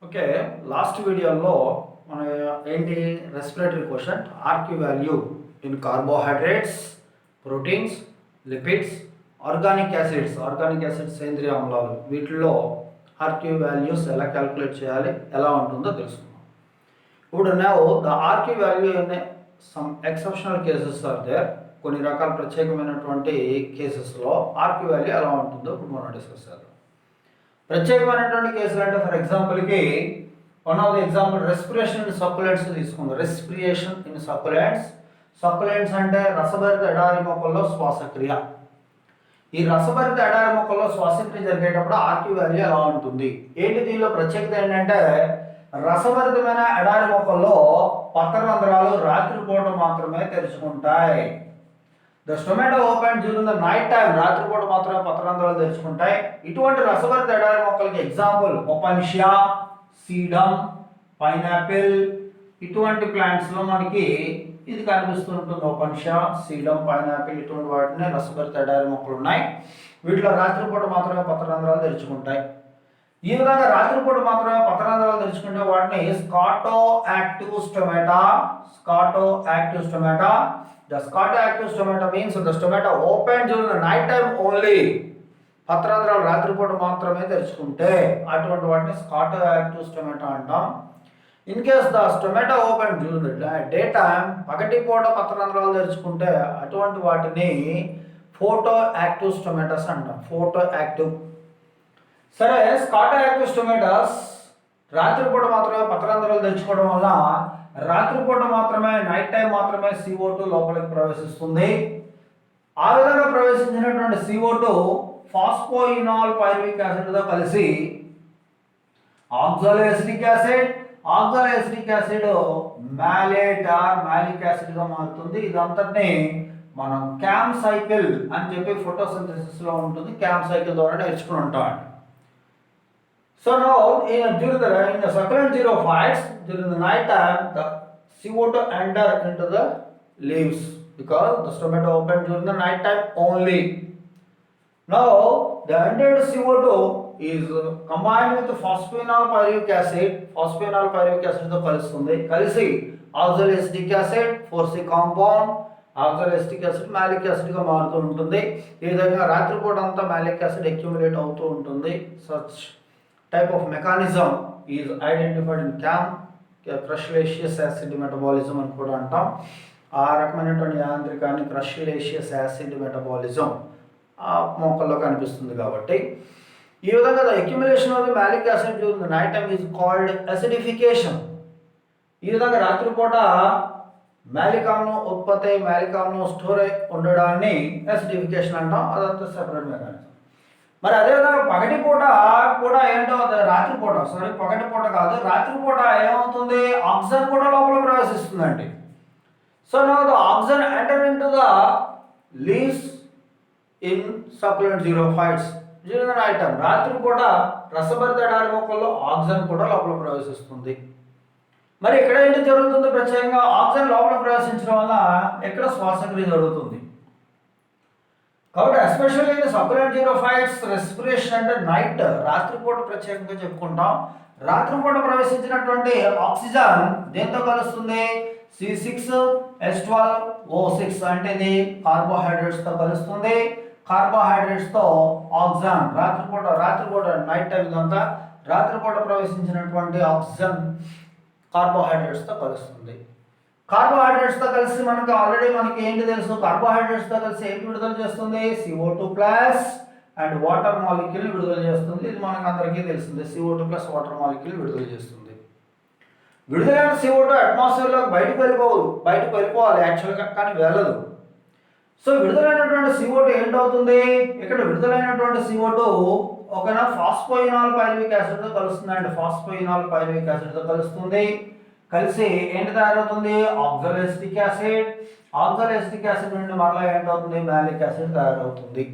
Okay. Last వీడియోలో మన ఏంటి respiratory question RQ value in carbohydrates, proteins, lipids, organic acids సేంద్రియ ఆమ్లాలు వీటిల్లో ఆర్క్యూ వాల్యూస్ ఎలా క్యాలిక్యులేట్ చేయాలి, ఎలా ఉంటుందో తెలుసుకుందాం. ఇప్పుడు the RQ value in some exceptional cases are there. కొన్ని రకాల ప్రత్యేకమైనటువంటి కేసెస్లో ఆర్క్యూ వాల్యూ ఎలా ఉంటుందో ఇప్పుడు మనం డిస్కస్ చేద్దాం. ప్రత్యేకమైనటువంటి కేసులు అంటే ఫర్ ఎగ్జాంపుల్కి one of the example respiration in succulents తీసుకుందాం. రెస్పిరేషన్ ఇన్ సక్కులెంట్స్ అంటే రసభరిత ఎడారి మొక్కల్లో శ్వాసక్రియ. ఈ రసభరిత ఎడారి మొక్కల్లో శ్వాసక్రియ జరిగేటప్పుడు ఆర్క్యూ వాల్యూ ఎలా ఉంటుంది? ఏంటి దీనిలో ప్రత్యేకత ఏంటంటే రసభరితమైన ఎడారి మొక్కల్లో పత్రరంధ్రాలు రాత్రిపూట మాత్రమే తెరుచుకుంటాయి. The stomata open during the night time. రాత్రిపూట మాత్రమే పత్రరంధ్రాలు తెరుచుకుంటాయి. ఇటువంటి రసభరిత ఎడారి మొక్కలకి ఎగ్జాంపుల్ ఒపన్షియా, సీడమ్, పైనాపిల్. ఇటువంటి ప్లాంట్స్లో మనకి ఇది కనిపిస్తుంటుంది. ఒపన్షియా, సీడమ్, పైనాపిల్ ఇటువంటి వాటిని రసభరిత ఎడారి మొక్కలు ఉన్నాయి. వీటిలో రాత్రిపూట మాత్రమే పత్రరంధ్రాలు తెరుచుకుంటాయి. ఈ విధంగా రాత్రిపూట మాత్రమే పత్రరంధ్రాలు తెరుచుకుంటే వాటిని scotoactive stomata. The scotoactive stomata means the stomata open during the night time only. పత్రరంధ్రాలు రాత్రిపూట మాత్రమే తెరుచుకుంటే అటువంటి వాటిని స్కాటోయాక్టివ్ స్టొమాటా అంటాం. In case the stomata open during the day time, పగటిపూట పత్రరంధ్రాలు తెరుచుకుంటే అటువంటి వాటిని ఫోటో యాక్టివ్ స్టొమాటాస్ అంటాం. Photo active. సరే, స్కాటోయాక్టివ్ స్టొమాటాస్ రాత్రిపూట మాత్రమే పత్రరంధ్రాలు తెరుచుకోవడం వల్ల రాత్రిపూట మాత్రమే నైట్ టైం మాత్రమే CO2 లోపలికి ప్రవేశిస్తుంది. ఆ విధంగా ప్రవేశించినటువంటి CO2 ఫాస్ఫోయినాల్ పైరువిక్ యాసిడ్తో కలిసి ఆక్సాలోఎసిటిక్ యాసిడ్ మ్యాలిక్ యాసిడ్గా మారుతుంది. ఇదంతటిని మనం క్యామ్ సైకిల్ అని చెప్పి ఫోటోసింథసిస్లో ఉంటుంది. క్యామ్ సైకిల్ ద్వారా నేర్చుకుని ఉంటాం. So now during the succulent xerophytes, during the night time, the CO2 enter into the leaves because the stomata open during the night time only. Now the entered CO2 is combined with phosphoenol pyruvic acid. Phosphoenol pyruvic acid తో కలుస్తుంది. కలిసి oxaloacetic acid 4C compound oxaloacetic acid malic acid గా మారుతూ ఉంటుంది. ఈ విధంగా రాత్రిపూట అంతా మ్యాలిక్ యాసిడ్ అక్యుములేట్ అవుతూ ఉంటుంది. Such type of mechanism is identified in CAM, crushulaceous acid metabolism అని కూడా అంటాం. ఆ రకమైనటువంటి యాంత్రికాన్ని క్రష్యులేషియస్ యాసిడ్ మెటబాలిజం ఆ మొక్కల్లో కనిపిస్తుంది. కాబట్టి ఈ విధంగా the accumulation of the malic acid during the night time is called acidification. ఈ విధంగా రాత్రిపూట మ్యాలిక్ ఆమ్లం ఉత్పత్తి మ్యాలిక్ ఆమ్లం స్టోర్ అయి ఉండడాన్ని అసిడిఫికేషన్ అంటాం. అదంతా సెపరేట్ మెకానిజం. మరి అదేవిధంగా పగటిపూట కూడా ఏంటో పగటిపూట కాదు, రాత్రిపూట ఏమవుతుంది? ఆక్సిజన్ కూడా లోపల ప్రవేశిస్తుందండి. So now the oxygen enter into the leaves in succulent xerophytes during the night time. రాత్రిపూట రసభరిత ఎడారి మొక్కల్లో ఆక్సిజన్ కూడా లోపల ప్రవేశిస్తుంది. మరి ఇక్కడ ఏంటి జరుగుతుంది? ప్రత్యేకంగా ఆక్సిజన్ లోపల ప్రవేశించడం వల్ల ఎక్కడ శ్వాసక్రియ జరుగుతుంది. కాబట్టి especially in succulent xerophytes respiration అంటే నైట్, రాత్రిపూట ప్రత్యేకంగా చెప్పుకుంటాం. రాత్రిపూట ప్రవేశించినటువంటి ఆక్సిజన్ దేంతో కలుస్తుంది? C6H12O6 అంటే ఇది కార్బోహైడ్రేట్స్తో కలుస్తుంది. కార్బోహైడ్రేట్స్తో ఆక్సిజన్ రాత్రిపూట నైట్ టైం ఇదంతా రాత్రిపూట ప్రవేశించినటువంటి ఆక్సిజన్ కార్బోహైడ్రేట్స్తో కలుస్తుంది. కార్బోహైడ్రేట్స్తో కలిసి మనకి ఏంటి తెలుసు? కార్బోహైడ్రేట్స్తో కలిసి ఏంటి విడుదల చేస్తుంది? CO2+ అండ్ వాటర్ మాలిక్యూల్ విడుదల చేస్తుంది. ఇది మనకు అందరికీ తెలిసిందే. CO2+ వాటర్ మాలిక్యూల్ విడుదల చేస్తుంది. విడుదలైన CO2 అట్మాస్ఫియర్లోకి బయటకు వెళ్ళిపోవాలి యాక్చువల్గా, కానీ వెళ్ళదు. సో విడుదలైనటువంటి CO2 ఏంటవుతుంది? ఇక్కడ విడుదలైనటువంటి CO2 ఒకనా ఫాస్ఫోయినాల్ పైరువిక్ యాసిడ్తో కలుస్తుంది అండి. ఫాస్ఫోయినాల్ పైరువిక్ యాసిడ్తో కలుస్తుంది. కలిసి ఏంటి తయారవుతుంది? ఆక్సాలోఎసిటిక్ యాసిడ్ నుండి మరలా ఏంటవుతుంది? మ్యాలిక్ యాసిడ్ తయారవుతుంది.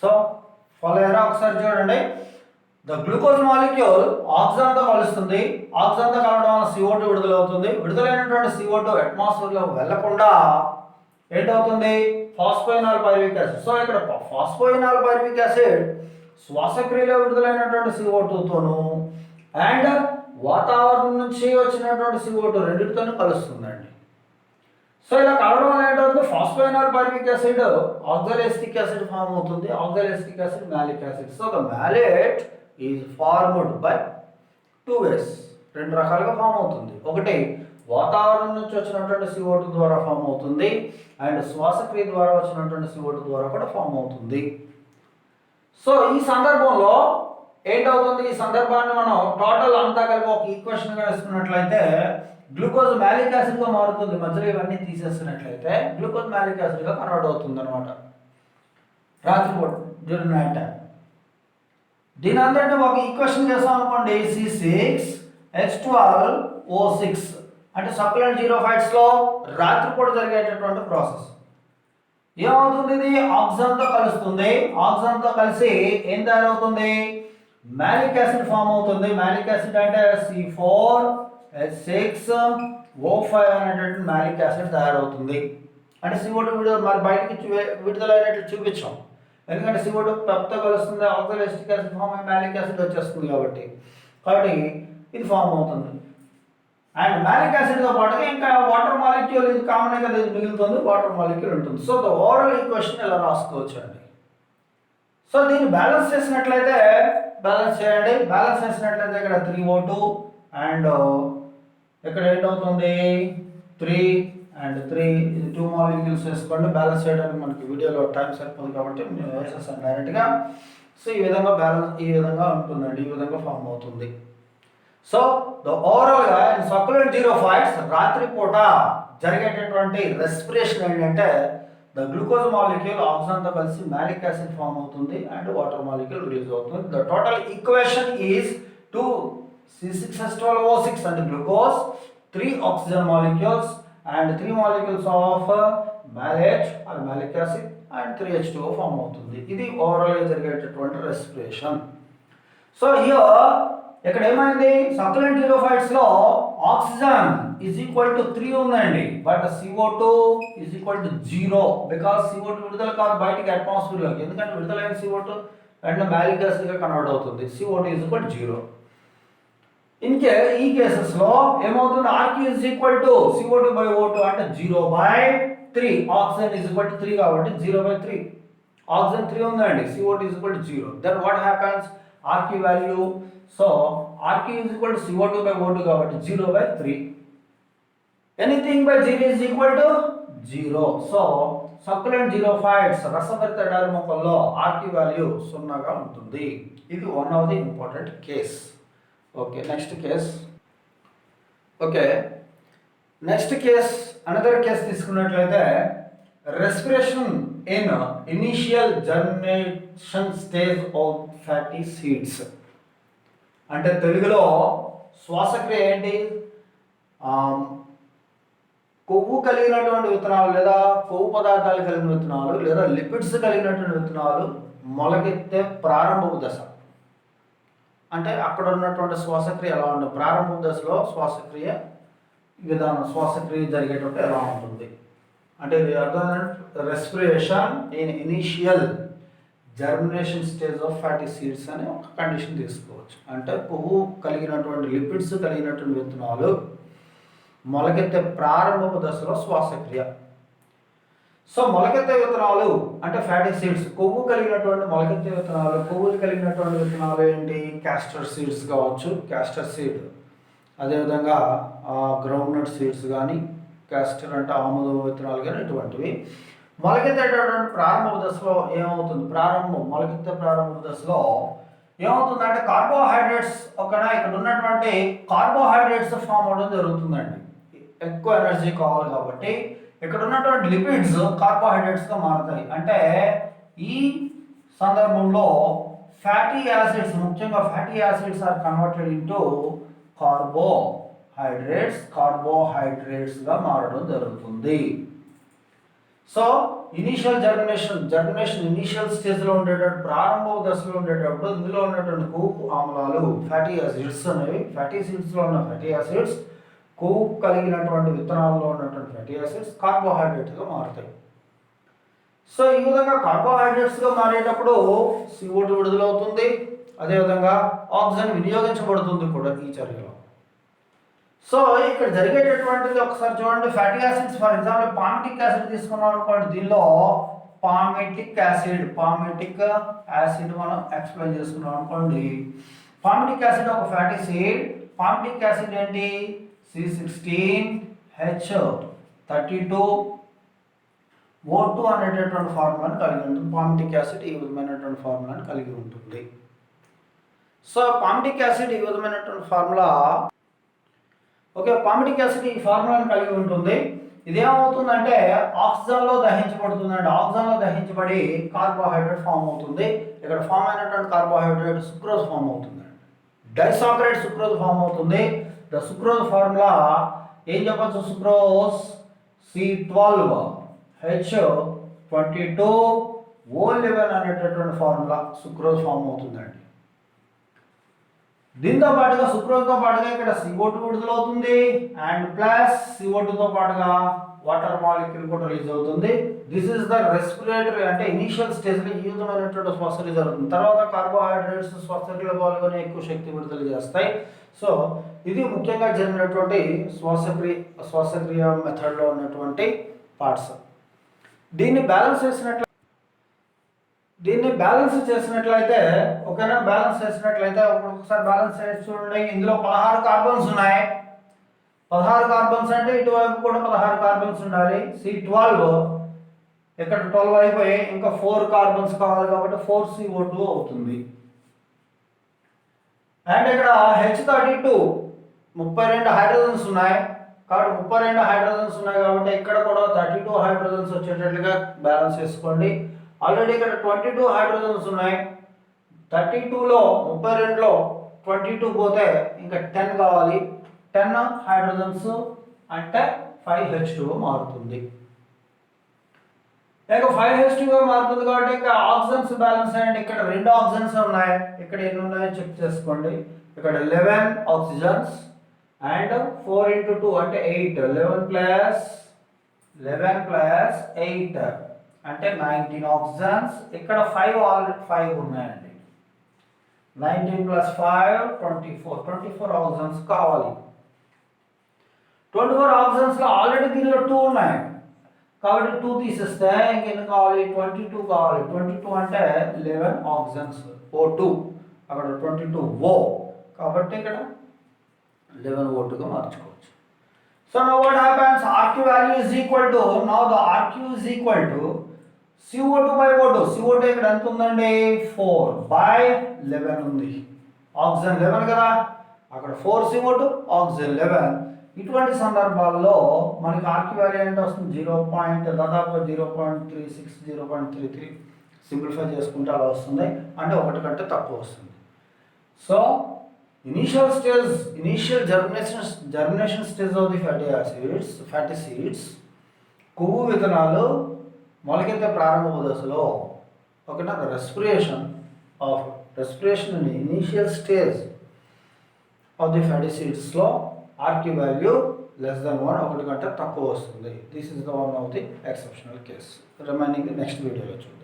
సో ఫాలో అయ్యారా? ఒకసారి చూడండి. ద గ్లూకోజ్ మాలిక్యూల్ ఆక్సిజన్తో కలుస్తుంది. ఆక్సిజన్తో కలవడం వల్ల CO2 విడుదలవుతుంది. విడుదలైనటువంటి CO2 అట్మాస్ఫియర్లోకి వెళ్లకుండా ఏంటవుతుంది? Phosphoenol pyruvic acid. సో ఇక్కడ ఫాస్ఫోయినాల్ పైరువిక్ యాసిడ్ శ్వాసక్రియలో విడుదలైనటువంటి CO2తోనూ అండ్ వాతావరణం నుంచి వచ్చినటువంటి CO2 రెండింటితోనే కలుస్తుందండి. సో ఇలా కలవడం వల్ల ఏంటవుతుంది, phosphoenol pyruvic acid oxaloacetic acid form అవుతుంది, oxaloacetic acid malic acid. So the malate is formed by 2 ways, రెండు రకాలుగా ఫామ్ అవుతుంది. ఒకటి వాతావరణం నుంచి వచ్చినటువంటి CO2 ద్వారా ఫామ్ అవుతుంది, అండ్ శ్వాసక్రియ ద్వారా వచ్చినటువంటి CO2 ద్వారా కూడా ఫామ్ అవుతుంది. సో ఈ సందర్భంలో ఏంటవుతుంది, ఈ సందర్భాన్ని మనం టోటల్ అంతా కలిపి ఒక ఈక్వేషన్గా వేసుకున్నట్లయితే గ్లూకోజ్ మ్యాలిక్ యాసిడ్గా మారుతుంది. మధ్యలో ఇవన్నీ తీసేస్తున్నట్లయితే గ్లూకోజ్ మ్యాలిక్ యాసిడ్గా కన్వర్ట్ అవుతుంది అనమాట రాత్రిపూట డ్యూరింగ్ నైట్ టైం. దీని అందరినీ ఒక ఈక్వేషన్ చేస్తాం అనుకోండి, C6H12O6 అంటే సక్యులెంట్ జీరోఫైట్స్లో రాత్రిపూట జరిగేటటువంటి ప్రాసెస్. ఏమవుతుంది, ఇది ఆక్సిజన్తో కలుస్తుంది, ఆక్సిజన్తో కలిసి ఏం తయారవుతుంది, మ్యాలిక్ యాసిడ్ ఫామ్ అవుతుంది. మ్యాలిక్ యాసిడ్ అంటే C4H6O5 అనేటువంటి మ్యాలిక్ యాసిడ్ తయారవుతుంది. అంటే CO2 మరి బయటికి విడుదల అయినట్లు చూపించాం, ఎందుకంటే CO2 పెప్తో కలుస్తుంది, ఆక్సాలోఎసిటిక్ యాసిడ్ ఫామ్ అయ్యి మ్యాలిక్ యాసిడ్ వచ్చేస్తుంది కాబట్టి ఇది ఫామ్ అవుతుంది. అండ్ మ్యాలిక్ యాసిడ్తో పాటుగా ఇంకా వాటర్ మాలిక్యూల్, ఇది కామన్ కదా, ఇది మిగులుతుంది, వాటర్ మాలిక్యూల్ ఉంటుంది. సో ద ఓవరాల్ ఈక్వేషన్ ఇలా రాసుకోవచ్చు అండి. సో దీన్ని బ్యాలెన్స్ చేసినట్లయితే బ్యాలెన్స్ చేయండి, బ్యాలెన్స్ చేసినట్లయితే ఇక్కడ 3O2 అండ్ ఇక్కడ ఏంటవుతుంది 3 అండ్ 3, ఇది 2 మాలిక్యూల్స్ వేసుకోండి. బ్యాలెన్స్ చేయడానికి మనకి వీడియోలో టైం సరిపోదు కాబట్టి నేను వేసేస్తాను డైరెక్ట్గా. సో ఈ విధంగా బ్యాలెన్స్ ఈ విధంగా ఉంటుందండి, ఈ విధంగా ఫామ్ అవుతుంది. సో ద ఓవరాల్గా సక్యులెంట్ జీరోఫైట్స్ రాత్రిపూట జరిగేటటువంటి రెస్పిరేషన్ ఏంటంటే ద గ్లూకోజ్ మాలిక్యూల్ ఆక్సిజన్తో కలిసి మ్యాలిక్ యాసిడ్ ఫామ్ అవుతుంది అండ్ వాటర్ మాలిక్యూల్ రిలీజ్ అవుతుంది. The total equation is 2 C6H12O6 and glucose, 3 oxygen molecules and 3 molecules of malate or malic acid and 3H2O form అవుతుంది. ఇది ఓవరాల్గా జరిగేటటువంటి రెస్పిరేషన్. సో ఇక్కడ ఏమైంది, succulent జీరోఫైట్స్లో ఆక్సిజన్ ఈజ్ ఈక్వల్ టు 3 ఉందండి, but CO2 is equal to 0 because CO2 విడుదల కాదు బయటికి అట్మాస్ఫియర్లోకి, ఎందుకంటే విడుదలైన CO2 అండ్ మ్యాలిక్ యాసిడ్గా కన్వర్ట్ అవుతుంది. CO2 is equal to 0. ఈ కేసెస్లో ఏమవుతుంది, RQ is equal to CO2/O2 అంటే 0/3, ఆక్సిజన్ ఈజ్ ఈక్వల్ టు 3 కాబట్టి 0/3, ఆక్సిజన్ 3 ఉందండి, CO2 is equal to 0. Then what happens, RQ value, so RQ is equal to CO2/O2 కాబట్టి 0/3, anything by 0 is equal to 0. So succulent xerophytes రసభరిత ఎడారి మొక్కల్లో RQ value 0గా ఉంటుంది. ఇది one of the important case. Okay, next case. Okay, next case, another case తీసుకున్నట్లయితే respiration in initial germination stage of fatty seeds. అంటే తెలుగులో శ్వాసక్రియ ఏంటి, కొవ్వు కలిగినటువంటి విత్తనాలు లేదా కొవ్వు పదార్థాలు కలిగిన విత్తనాలు లేదా లిపిడ్స్ కలిగినటువంటి విత్తనాలు మొలకెత్తే ప్రారంభపు దశ. అంటే అక్కడ ఉన్నటువంటి శ్వాసక్రియ ఎలా ఉంటుంది, ప్రారంభ దశలో శ్వాసక్రియ విధానం, శ్వాసక్రియ జరిగేటప్పుడు ఎలా ఉంటుంది అంటే ఇది అర్థం, respiration in initial germination stage of fatty seeds అని ఒక కండిషన్ తీసుకోవచ్చు. అంటే కొవ్వు కలిగినటువంటి లిపిడ్స్ కలిగినటువంటి విత్తనాలు మొలకెత్తే ప్రారంభపు దశలో శ్వాసక్రియ. సో మొలకెత్తే విత్తనాలు అంటే ఫ్యాటీ సీడ్స్, కొవ్వు కలిగినటువంటి మొలకెత్తే విత్తనాలు, కొవ్వులు కలిగినటువంటి విత్తనాలు ఏంటి, క్యాస్టర్ సీడ్స్ కావచ్చు, క్యాస్టర్ సీడ్, అదేవిధంగా గ్రౌండ్నట్ సీడ్స్ కానీ, క్యాస్టర్ అంటే ఆముద విత్తనాలు కానీ, ఇటువంటివి మొలకెత్తేటటువంటి ప్రారంభ దశలో ఏమవుతుంది, మొలకెత్తే ప్రారంభ దశలో ఏమవుతుందంటే కార్బోహైడ్రేట్స్ ఇక్కడ ఉన్నటువంటి కార్బోహైడ్రేట్స్ ఫామ్ అవడం జరుగుతుందండి. ఎక్కువ ఎనర్జీ కావాలి కాబట్టి ఇక్కడ ఉన్నటువంటి లిపిడ్స్ కార్బోహైడ్రేట్స్గా మారుతాయి. అంటే ఈ సందర్భంలో ఫ్యాటీ యాసిడ్స్, ముఖ్యంగా fatty acids are converted into కార్బోహైడ్రేట్స్గా మారడం జరుగుతుంది. సో ఇనిషియల్ జర్మినేషన్ ఇనిషియల్ స్టేజ్లో ఉండేటప్పుడు, ప్రారంభ దశలో ఉండేటప్పుడు ఇందులో ఉన్నటువంటి కొవ్వు ఆమ్లాలు ఫ్యాటీ యాసిడ్స్ అనేవి, ఫ్యాటీ సీడ్స్లో ఉన్న ఫ్యాటీ యాసిడ్స్, కొవ్వు కలిగినటువంటి విత్తనాల్లో ఉన్నటువంటి ఫ్యాటీ యాసిడ్స్ కార్బోహైడ్రేట్స్గా మారుతాయి. సో ఈ విధంగా కార్బోహైడ్రేట్స్గా మారేటప్పుడు CO2 విడుదలవుతుంది, అదేవిధంగా ఆక్సిజన్ వినియోగించబడుతుంది కూడా ఈ చర్యలో. సో ఇక్కడ జరిగేటటువంటిది ఒకసారి చూడండి. Fatty acids for example palmitic acid తీసుకున్నాం అనుకోండి, దీనిలో పామిటిక్ యాసిడ్ మనం ఎక్స్ప్లెయిన్ చేసుకున్నాం అనుకోండి. పామిటిక్ యాసిడ్ ఒక ఫ్యాటీ యాసిడ్. పామిటిక్ యాసిడ్ ఏంటి? C16H32O2 అనేటటువంటి ఫార్ములాని కలిగి ఉంటుంది. పామిటిక్ యాసిడ్ ఈ విధమైనటువంటి ఫార్ములాని కలిగి ఉంటుంది. సో పామిటిక్ యాసిడ్ ఈ విధమైనటువంటి ఫార్ములా, ఓకే, పామిటిక్ యాసిడ్ ఈ ఫార్ములాని కలిగి ఉంటుంది. ఇదేమవుతుందంటే ఆక్సిజన్లో దహించబడుతుందండి. ఆక్సిజన్లో దహించబడి కార్బోహైడ్రేట్ ఫామ్ అవుతుంది. ఇక్కడ ఫామ్ అయినటువంటి కార్బోహైడ్రేట్ సుక్రోజ్ ఫామ్ అవుతుంది. డైసాకరైడ్ సుక్రోజ్ ఫామ్ అవుతుంది. ద సుక్రోజ్ ఫార్ములా ఏం చెప్పచ్చు? సుక్రోజ్ C12H22O11 అనేటటువంటి ఫార్ములా సుక్రోజ్ ఫామ్ అవుతుందండి. దీంతో పాటుగా సుక్రోజ్తో పాటుగా ఇక్కడ CO2 విడుదలవుతుంది అండ్ ప్లస్ CO2తో పాటుగా వాటర్ మాలిక్యూల్ కూడా రిలీజ్ అవుతుంది. దిస్ ఇస్ ద రెస్పిరేటరీ, అంటే ఇనీషియల్ స్టేజ్లో ఈ విధమైనటువంటి శ్వాసక్రియ జరుగుతుంది. తర్వాత కార్బోహైడ్రేట్స్ శ్వాసక్రియలో పాల్గొని ఎక్కువ శక్తి విడుదల చేస్తాయి. సో ఇది ముఖ్యంగా జరిగినటువంటి శ్వాసక్రియ మెథడ్లో ఉన్నటువంటి పార్ట్స్. దీన్ని బ్యాలెన్స్ చేసినట్లయితే ఓకేనా, బ్యాలెన్స్ చేసినట్లయితే ఒకసారి బ్యాలెన్స్ చేసి చూడండి. ఇందులో 16 కార్బన్స్ ఉన్నాయి. 16 కార్బన్స్ అంటే ఇటువైపు కూడా 16 కార్బన్స్ ఉండాలి. C12 ఇక్కడ 12 అయిపోయి ఇంకా 4 కార్బన్స్ కావాలి కాబట్టి 4CO2 అవుతుంది. అండ్ ఇక్కడ H32 32 హైడ్రోజన్స్ ఉన్నాయి కాబట్టి 32 హైడ్రోజన్స్ ఉన్నాయి కాబట్టి ఇక్కడ కూడా 32 హైడ్రోజన్స్ వచ్చేటట్లుగా బ్యాలెన్స్ చేసుకోండి. ఆల్రెడీ ఇక్కడ 22 హైడ్రోజన్స్ ఉన్నాయి. 32లో 32లో 22 పోతే ఇంకా 10 కావాలి. 10 హైడ్రోజన్స్ అంటే 5H2O మారుతుంది. లేక 5H2O మారుతుంది కాబట్టి ఇంకా ఆక్సిజన్స్ బ్యాలెన్స్ అయ్యండి. ఇక్కడ 2 ఆక్సిజన్స్ ఉన్నాయి. ఇక్కడ ఎన్ని ఉన్నాయో చెక్ చేసుకోండి. ఇక్కడ 11 ఆక్సిజన్స్ అండ్ 4 × 2 అంటే 8. 11 ప్లస్ 8 అంటే 19 ఆక్సిజన్స్. ఇక్కడ 5 ఉన్నాయండి. 19 + 5 24 ఆక్సిజన్స్ కావాలి. 24 ఆక్సిజన్స్లో ఆల్రెడీ దీనిలో 2 ఉన్నాయి కాబట్టి 2 తీసేస్తే ఇంకెన్ని కావాలి? 22 కావాలి. 22 అంటే 11 ఆక్సిజన్స్ O2, అక్కడ 22O కాబట్టి ఇక్కడ 11O2గా మార్చుకోవచ్చు. So now what happens? RQ value is equal to, now the RQ is equal to CO2/O2. CO2 ఇక్కడ ఎంత ఉందండి? 4/11 ఉంది. ఆక్సిజన్ 11 కదా, అక్కడ 4 CO2 ఆక్సిజన్ 11. ఇటువంటి సందర్భాల్లో మనకి RQ వాల్యూ ఎంత వస్తుంది? దాదాపు 0.36 0.33 సింప్లిఫై చేసుకుంటే అలా వస్తుంది. అంటే 1 కంటే తక్కువ వస్తుంది. So initial germination stage of the fatty seeds కొవ్వు విత్తనాలు మొలకెత్తే ప్రారంభ దశలో ఓకేనా, respiration in initial stage of the fatty సీడ్స్లో RQ వాల్యూ <1 1 కంటే తక్కువ వస్తుంది. This is the one of the exceptional case. Remaining next వీడియోలో చూద్దాం.